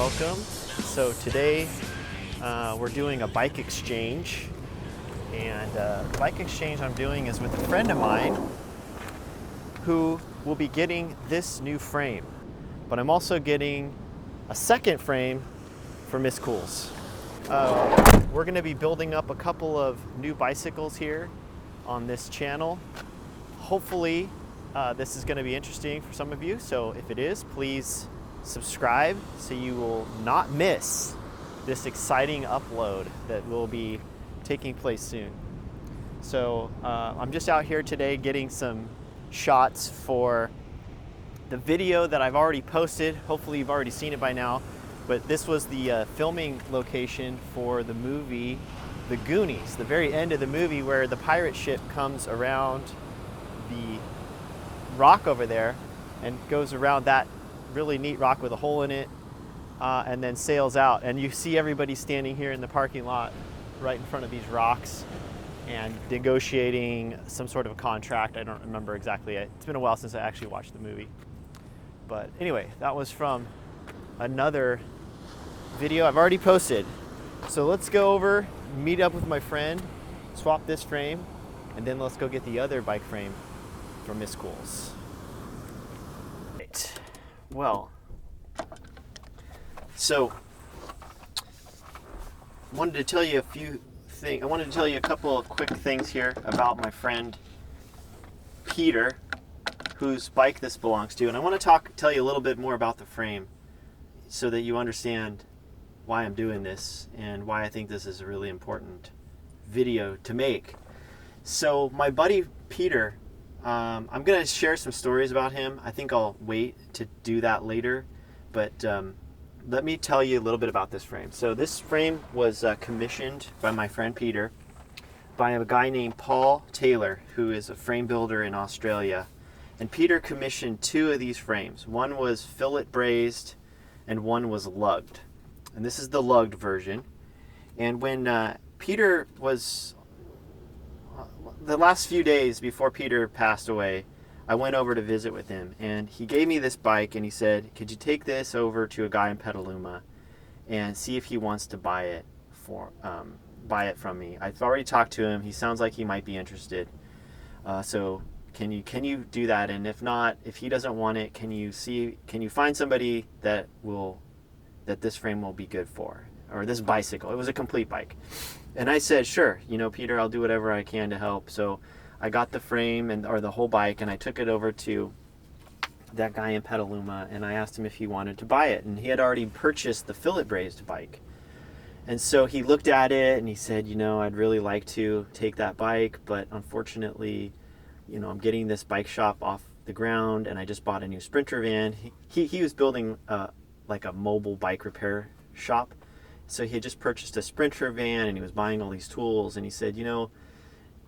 welcome. So today we're doing a bike exchange, and the bike exchange I'm doing is with a friend of mine who will be getting this new frame, but I'm also getting a second frame for Miss Cools. We're going to be building up a couple of new bicycles here on this channel. Hopefully this is going to be interesting for some of you, so if it is, please subscribe so you will not miss this exciting upload that will be taking place soon. So I'm just out here today getting some shots for the video that I've already posted. Hopefully you've already seen it by now, but this was the filming location for the movie The Goonies, the very end of the movie where the pirate ship comes around the rock over there and goes around that really neat rock with a hole in it, and then sails out. And you see everybody standing here in the parking lot right in front of these rocks and negotiating some sort of a contract. I don't remember exactly. It's been a while since I actually watched the movie. But anyway, that was from another video I've already posted. So let's go over, meet up with my friend, swap this frame, and then let's go get the other bike frame for Miss Cools. Right. Well, so I wanted to tell you a couple of quick things here about my friend Peter, whose bike this belongs to, and I want to tell you a little bit more about the frame so that you understand why I'm doing this and why I think this is a really important video to make. So my buddy Peter, I'm going to share some stories about him. I think I'll wait to do that later, but let me tell you a little bit about this frame. So this frame was commissioned by my friend Peter by a guy named Paul Taylor, who is a frame builder in Australia. And Peter commissioned two of these frames. One was fillet brazed and one was lugged. And this is the lugged version. And when Peter was... the last few days before Peter passed away, I went over to visit with him, and he gave me this bike, and he said, could you take this over to a guy in Petaluma and see if he wants to buy it from me. I've already talked to him. He sounds like he might be interested. So can you do that? And if not, if he doesn't want it, can you find somebody that this frame will be good for, or this bicycle? It was a complete bike. And I said, sure, Peter, I'll do whatever I can to help. So I got the frame or the whole bike, and I took it over to that guy in Petaluma, and I asked him if he wanted to buy it. And he had already purchased the fillet brazed bike. And so he looked at it and he said, I'd really like to take that bike, but unfortunately, I'm getting this bike shop off the ground, and I just bought a new Sprinter van. He was building like a mobile bike repair shop. So he had just purchased a Sprinter van, and he was buying all these tools, and he said,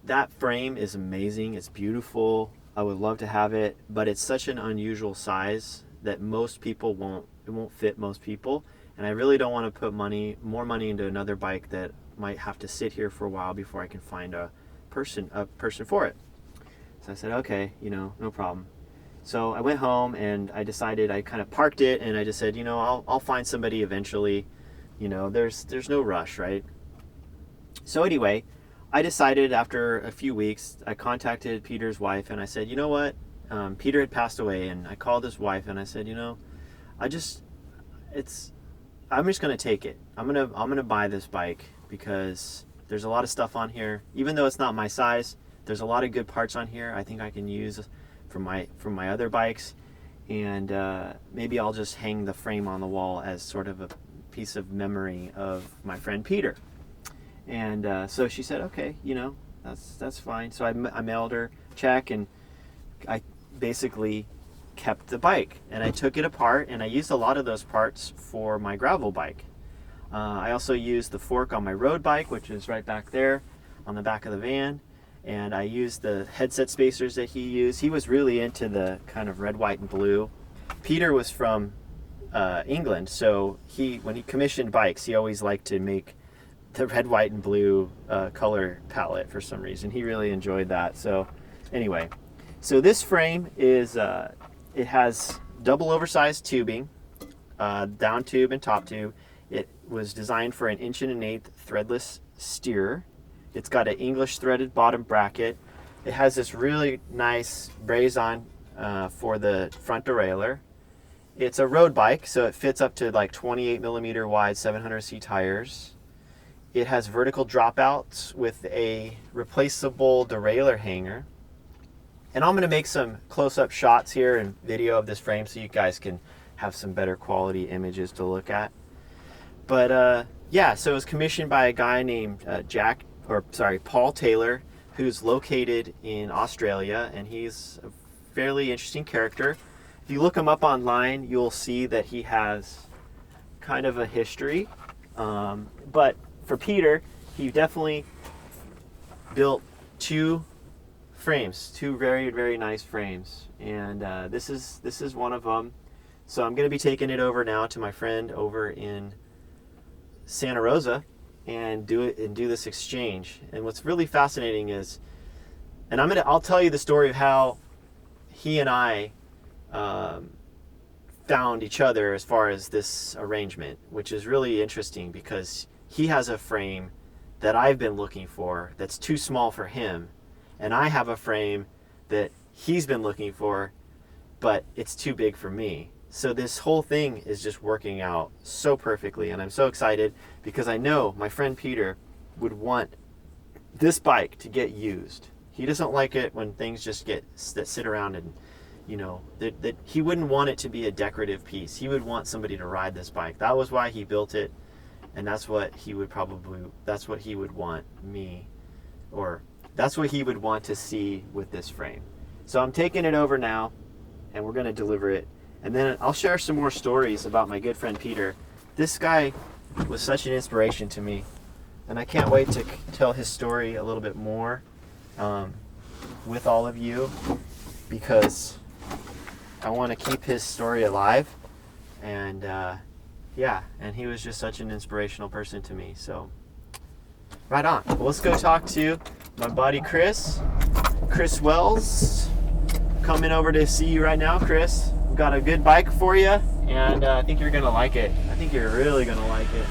that frame is amazing. It's beautiful. I would love to have it, but it's such an unusual size that most people it won't fit most people. And I really don't want to put more money into another bike that might have to sit here for a while before I can find a person for it. So I said, okay, no problem. So I went home and I decided, I kind of parked it, and I just said, I'll find somebody eventually. There's no rush, right? So anyway, I decided after a few weeks, I contacted Peter's wife, and I said, you know what? Peter had passed away, and I called his wife, and I said, I'm just going to take it. I'm going to buy this bike because there's a lot of stuff on here. Even though it's not my size, there's a lot of good parts on here I think I can use from my other bikes, and maybe I'll just hang the frame on the wall as sort of a piece of memory of my friend Peter. And so she said, okay, that's fine. So I mailed her a check, and I basically kept the bike, and I took it apart, and I used a lot of those parts for my gravel bike. I also used the fork on my road bike, which is right back there on the back of the van, and I used the headset spacers that he used. He was really into the kind of red, white, and blue. Peter was from England, so when he commissioned bikes, he always liked to make the red, white, and blue color palette for some reason. He really enjoyed that. So anyway, so this frame is it has double oversized tubing down tube and top tube. It was designed for an 1 1/8" threadless steer. It's got an English threaded bottom bracket. It has this really nice braze-on for the front derailleur. It's a road bike, so it fits up to like 28mm wide 700C tires. It has vertical dropouts with a replaceable derailleur hanger. And I'm going to make some close-up shots here and video of this frame so you guys can have some better quality images to look at. But yeah, so it was commissioned by a guy named Paul Taylor, who's located in Australia, and he's a fairly interesting character. If you look him up online, you'll see that he has kind of a history. But for Peter, he definitely built two frames, two very, very nice frames, and this is one of them. So I'm going to be taking it over now to my friend over in Santa Rosa and do this exchange. And what's really fascinating is, and I'll tell you the story of how he and I found each other as far as this arrangement, which is really interesting because he has a frame that I've been looking for that's too small for him, and I have a frame that he's been looking for, but it's too big for me. So this whole thing is just working out so perfectly, and I'm so excited because I know my friend Peter would want this bike to get used. He doesn't like it when things just sit around and, you know, that he wouldn't want it to be a decorative piece. He would want somebody to ride this bike. That was why he built it, and that's what he would want me, or that's what he would want to see with this frame. So I'm taking it over now, and we're going to deliver it. And then I'll share some more stories about my good friend Peter. This guy was such an inspiration to me, and I can't wait to tell his story a little bit more with all of you, because I want to keep his story alive. And yeah, and he was just such an inspirational person to me. So right on. Well, let's go talk to my buddy Chris Wells. Coming over to see you right now, Chris. We've got a good bike for you, and I think you're gonna like it. I think you're really gonna like it.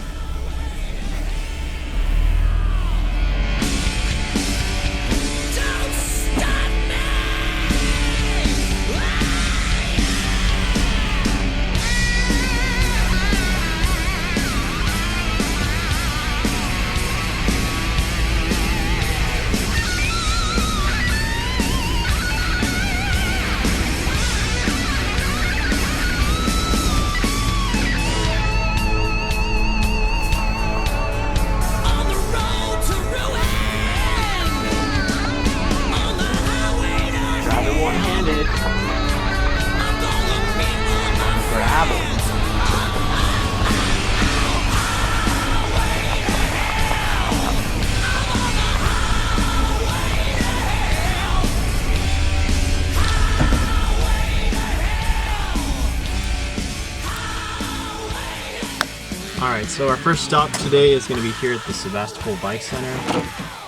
Alright, so our first stop today is going to be here at the Sebastopol Bike Center.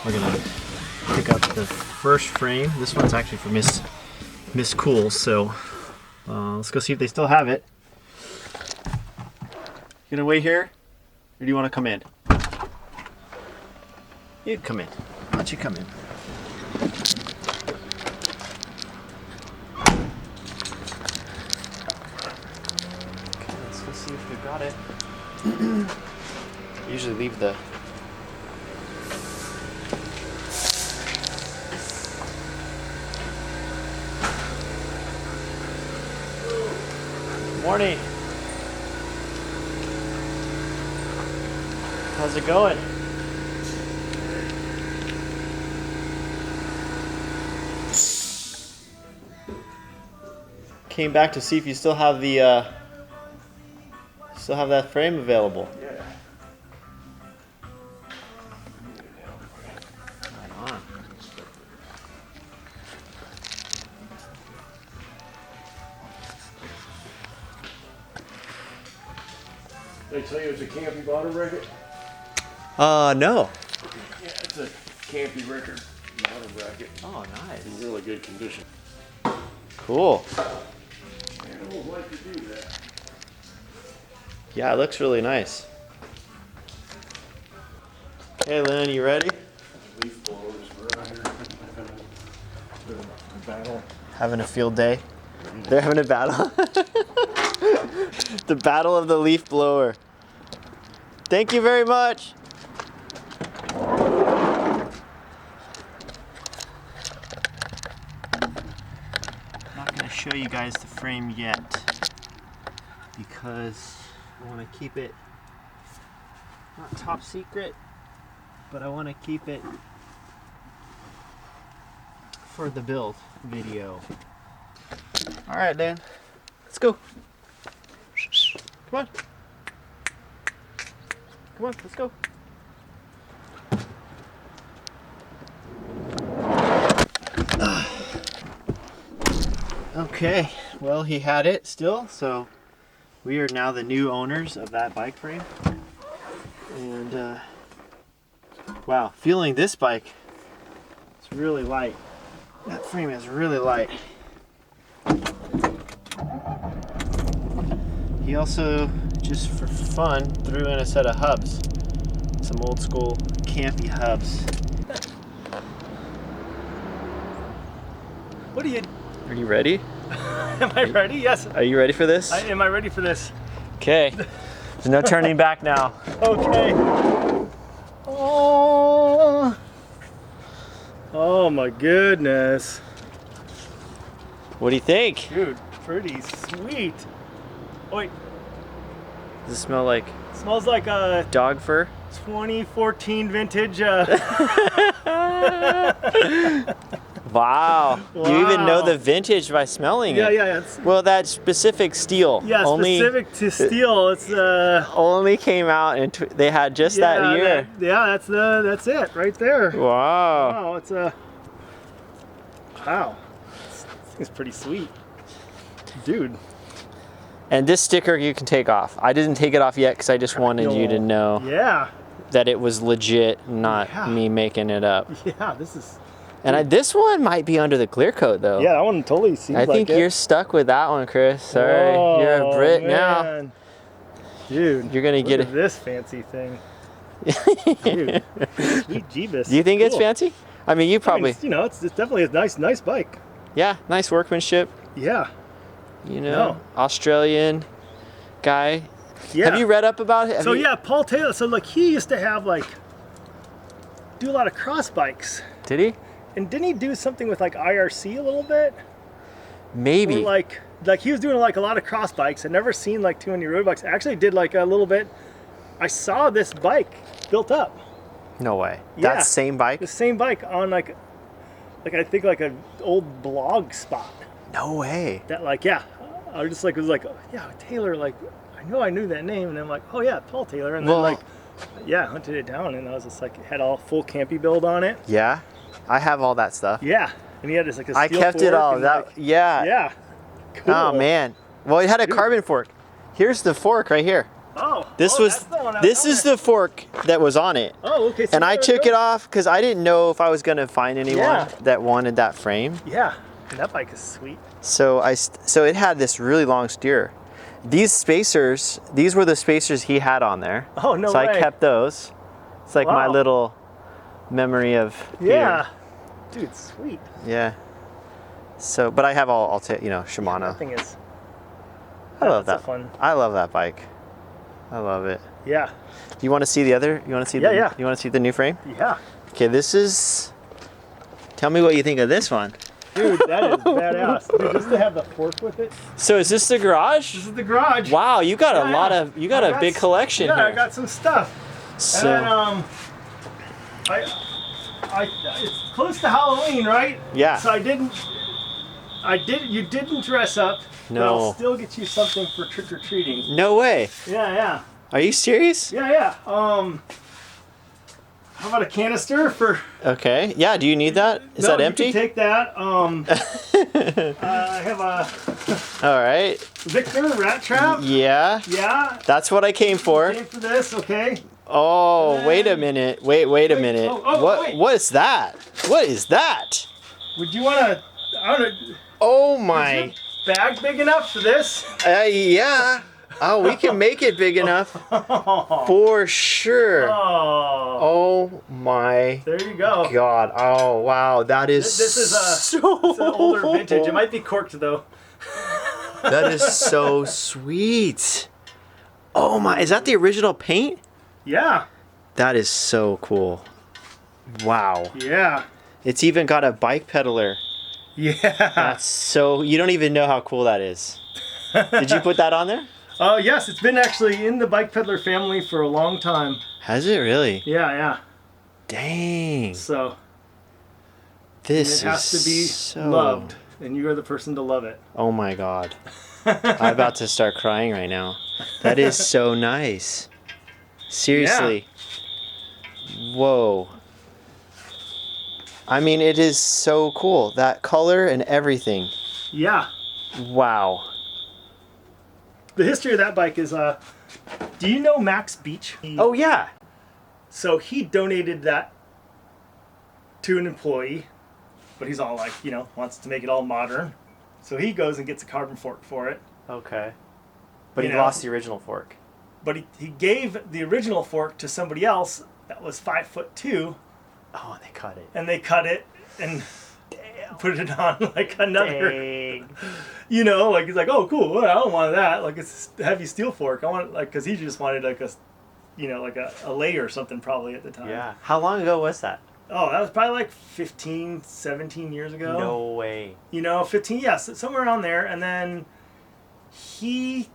We're going to pick up the first frame. This one's actually for Miss Cool, so let's go see if they still have it. You gonna wait here, or do you want to come in? You come in. Why don't you come in? Okay, let's go see if we've got it. Usually leave the morning. How's it going? Came back to see if you still have the that frame available. Yeah. Right on. They tell you it's a Campy bottom record? No. Yeah, it's a Campy record bottom bracket. Oh, nice. In really good condition. Cool. Animals like to do that. Yeah, it looks really nice. Hey, Lynn, you ready? Leaf blowers, we're out here having a battle. Having a field day. They're having a battle. The battle of the leaf blower. Thank you very much. I'm not going to show you guys the frame yet because I want to keep it not top secret, but I want to keep it for the build video. All right, Dan. Let's go. Come on. Come on, let's go. Okay, well, he had it still, so we are now the new owners of that bike frame. And wow, feeling this bike, it's really light. That frame is really light. He also, just for fun, threw in a set of hubs. Some old school campy hubs. What are you? Are you ready? Am I ready? Yes. Are you ready for this? Am I ready for this? Okay. There's no turning back now. Okay. Oh. Oh my goodness. What do you think? Dude, pretty sweet. Oh, wait, Does it smell like smells like a dog fur? 2014 vintage. Wow. You even know Wow. the vintage by smelling Yeah, it. yeah, it's Well, that specific steel specific to steel. It's only came out and they had just that year. that's it right there. Wow. Wow, it's wow. This thing's pretty sweet, dude. And this sticker you can take off. I didn't take it off yet because I just wanted you to know Yeah, that it was legit, not Yeah. me making it up. yeah. This is. And this one might be under the clear coat though. Yeah, that one totally seems I like think it. you're stuck with that one, Chris. Sorry, you're a Oh, Brit now. man. Dude, You're gonna look get at it. this fancy thing. Dude, sweet Jeebus. Do you think it's Cool. fancy? I mean, you probably. It's, it's definitely a nice bike. Yeah, nice workmanship. Yeah. You know, No. Australian guy. Yeah. Have you read up about it? Have So you- yeah, Paul Taylor. So like he used to have do a lot of cross bikes, Did he? and didn't he do something with like IRC a little bit? Maybe. Or like he was doing like a lot of cross bikes. I'd never seen like too many road bikes. I actually did like a little bit. I saw this bike built up. No way. Yeah. That same bike? The same bike on like I think like an old blog spot. No way. That I was just like was like, oh, yeah, Taylor. Like I knew that name, and I'm like, oh yeah, Paul Taylor. And Well- then hunted it down, and I was just like had all full campy build on it. Yeah, I have all that stuff. Yeah, and he had this like a I steel kept it fork all. and, That yeah. yeah. Cool. Oh man. Well, it had a carbon fork. Here's the fork right here. Oh, This oh, was that's the one I this was is the fork that was on it. Oh, okay. So And I there took goes. it off because I didn't know if I was gonna find anyone Yeah. that wanted that frame. Yeah, and that bike is sweet. So so it had this really long steer. These spacers, these were the spacers he had on there. Oh no So way. I kept those. It's like my Wow. little memory of Peter. Yeah, dude, sweet. Yeah. So, but I have all That Shimano. thing is. I love that's that. a fun. I love that bike. I love it. Yeah, You want to see the other? You want to see Yeah, the? yeah. You want to see the new frame? yeah. Okay, this is. Tell me what you think of this one. Dude, that is badass. Dude, just to have the fork with it. So is this the garage? This is the garage. Wow, you got a Yeah, lot yeah. of. You got I a big s- collection Yeah, here. I got some stuff. So And then, it's close to Halloween, right? yeah. So you didn't dress up. But No. I'll still get you something for trick or treating. No way. Yeah. Are you serious? Yeah. How about a canister for? Okay. Yeah. Do you need that? Is No, that empty? You can take that. I have a All right. Victor rat trap. Yeah. Yeah. That's what I came for. Came for this. Okay. Oh, wait a minute. Wait a minute. oh, wait. What is that? What is that? Would you want to? I don't know. Oh Is my. your bag big enough for this? Yeah. Oh, we can make it big enough for sure. Oh, Oh my there you go. God. Oh wow, that is This is so it's an older vintage. It might be corked though. That is so sweet. Oh my, is that the original paint? Yeah. That is so cool. Wow. Yeah. It's even got a bike pedaler. Yeah. That's so, you don't even know how cool that is. Did you put that on there? Oh yes, it's been actually in the Bike Peddler family for a long time. Has it really? Yeah, yeah. Dang. So This it has is to be so... loved, and you are the person to love it. Oh my God. I'm about to start crying right now. That is so nice. Seriously. Whoa. I mean, it is so cool. That color and everything. Yeah. Wow. The history of that bike is, do you know Max Beach? Oh yeah. So he donated that to an employee, but he's all like, you know, wants to make it all modern. So he goes and gets a carbon fork for it. Okay. But You he know. lost the original fork. But he gave the original fork to somebody else that was 5'2", Oh, and they cut it. and they cut it and put it on like another. Dang. You know, like he's like, oh cool, well, I don't want that. Like it's a heavy steel fork. I want like because he just wanted like a, you know, like a lay or something probably at the time. Yeah. How long ago was that? Oh, that was probably like 15, 17 years ago. No way. You know, 15, yes, somewhere around there. And then he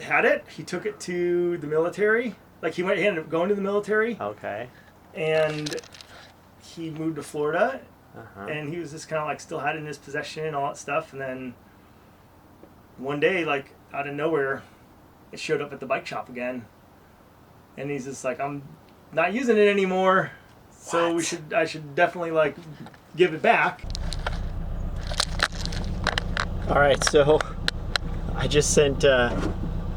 had it. He took it to the military. Like he ended up going to the military, Okay. and he moved to Florida, Uh-huh. and he was just kind of like still had it in his possession and all that stuff. And then one day, like out of nowhere, it showed up at the bike shop again, and he's just like, I'm not using it anymore. So What? I should definitely like give it back. All right, so I just sent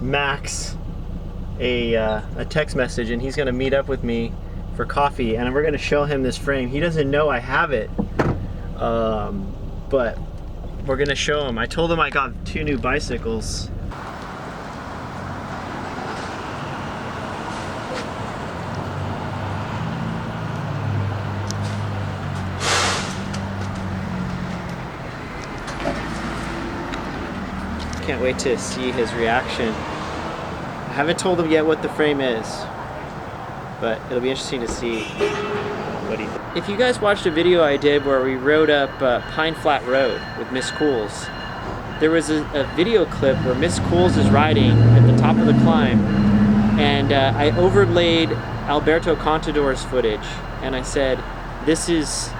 Max a text message, and he's gonna meet up with me for coffee, and we're gonna show him this frame. He doesn't know I have it, but we're gonna show him. I told him I got 2 new bicycles. Can't wait to see his reaction. I haven't told him yet what the frame is, but it'll be interesting to see what he thinks. If you guys watched a video I did where we rode up Pine Flat Road with Miss Cools, there was a video clip where Miss Cools is riding at the top of the climb, and I overlaid Alberto Contador's footage, and I said, this is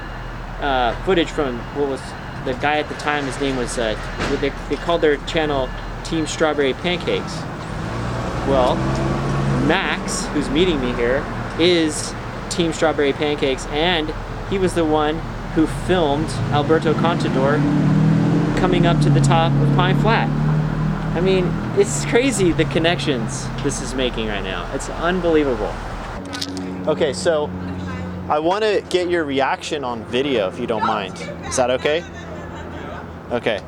footage from what was the guy at the time. His name was they called their channel Team Strawberry Pancakes. Well, Max, who's meeting me here, is Team Strawberry Pancakes, and he was the one who filmed Alberto Contador coming up to the top of Pine Flat. I mean, it's crazy the connections this is making right now. It's unbelievable. Okay, so I want to get your reaction on video if you don't mind. Is that okay? Okay.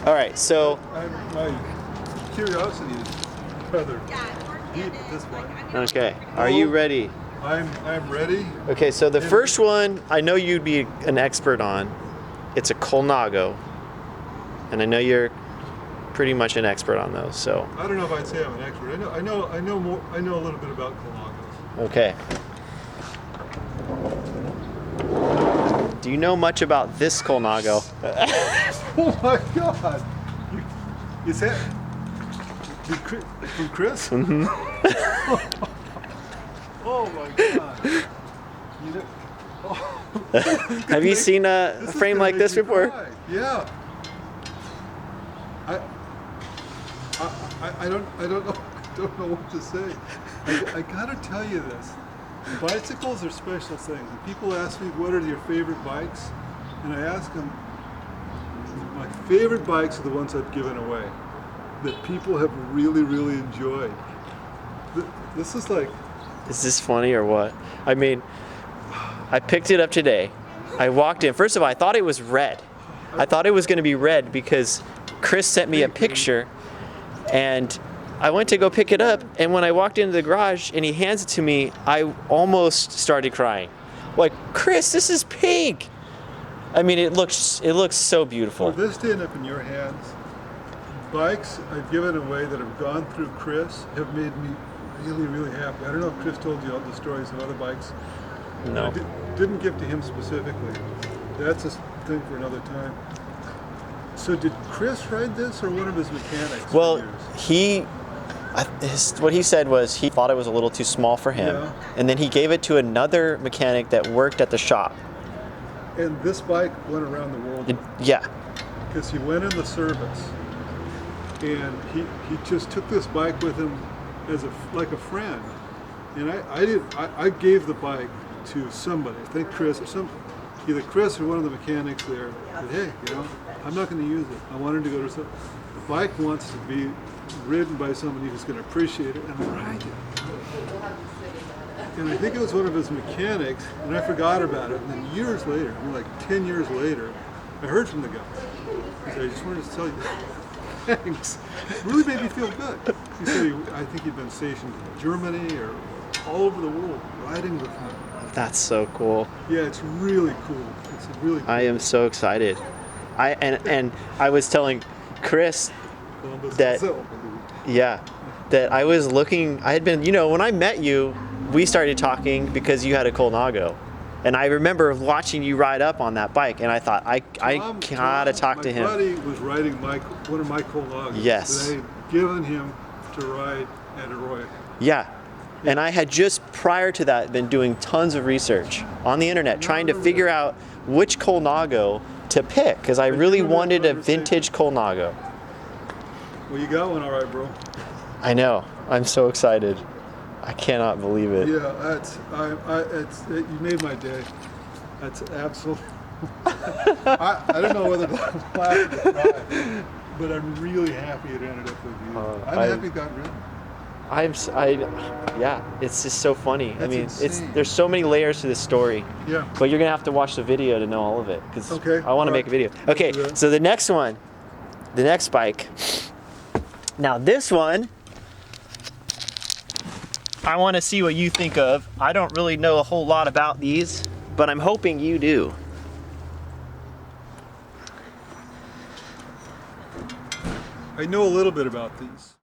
All right, so My curiosity is rather deep at this point. okay, are you ready? I'm ready. Okay, so the first one I know you'd be an expert on. It's a Colnago, and I know you're pretty much an expert on those. So I don't know if I'd say I'm an expert. I know more. I know a little bit about Colnagos. okay. Do you know much about this Colnago? Oh my God! Is that from Chris? Mm-hmm. Oh my God! You know, oh. Have you seen a This is frame gonna like make this me before? cry. Yeah. I don't know what to say. I gotta tell you this. Bicycles are special things. And people ask me what are your favorite bikes, and I ask them, my favorite bikes are the ones I've given away, that people have really, really enjoyed. This is like, Is this funny or what? I mean, I picked it up today. I walked in. First of all, I thought it was red. I thought it was going to be red because Chris sent me a picture And I went to go pick it up, and when I walked into the garage and he hands it to me, I almost started crying. Like, Chris, this is pink. I mean, it looks so beautiful. For this to end up in your hands, bikes I've given away that have gone through Chris have made me really, really happy. I don't know if Chris told you all the stories of other bikes. No. I didn't give to him specifically. That's a thing for another time. So did Chris ride this or one of his mechanics? Well, for years? what he said was he thought it was a little too small for him, Yeah. and then he gave it to another mechanic that worked at the shop. And this bike went around the world Yeah, because he went in the service, and he just took this bike with him as like a friend. And I gave the bike to somebody. I think Chris or either Chris or one of the mechanics there said, hey, I'm not going to use it. I wanted to go to some. The bike wants to be ridden by somebody who's going to appreciate it and ride it. And I think it was one of his mechanics, and I forgot about it. And then years later, like 10 years later, I heard from the guy. He said, I just wanted to tell you thanks. It really made me feel good. He said, I think he'd been stationed in Germany or all over the world riding with him. that's so cool. Yeah, it's really cool. It's really cool. I am so excited. And I was telling Chris Columbus that- itself. Yeah, that I was looking. I had been, when I met you, we started talking because you had a Colnago, and I remember watching you ride up on that bike, and I thought I gotta talk to him. My buddy was riding one of my Colnagos Yes. that I had given him to ride at Arroyo. Yeah, and I had just prior to that been doing tons of research on the internet trying to figure out which Colnago to pick because I really wanted a vintage Colnago. Well, you got one, all right, bro. I know. I'm so excited. I cannot believe it. Yeah, you made my day. That's absolute. I don't know whether to laugh or cry, but I'm really happy it ended up with you. I'm happy it got rid. Yeah, it's just so funny. I That's mean, insane. there's so many layers to this story. Yeah. But you're gonna have to watch the video to know all of it because Okay, I want to all make a right. video. Let's Okay, do that. so the next bike. Now this one, I want to see what you think of. I don't really know a whole lot about these, but I'm hoping you do. I know a little bit about these.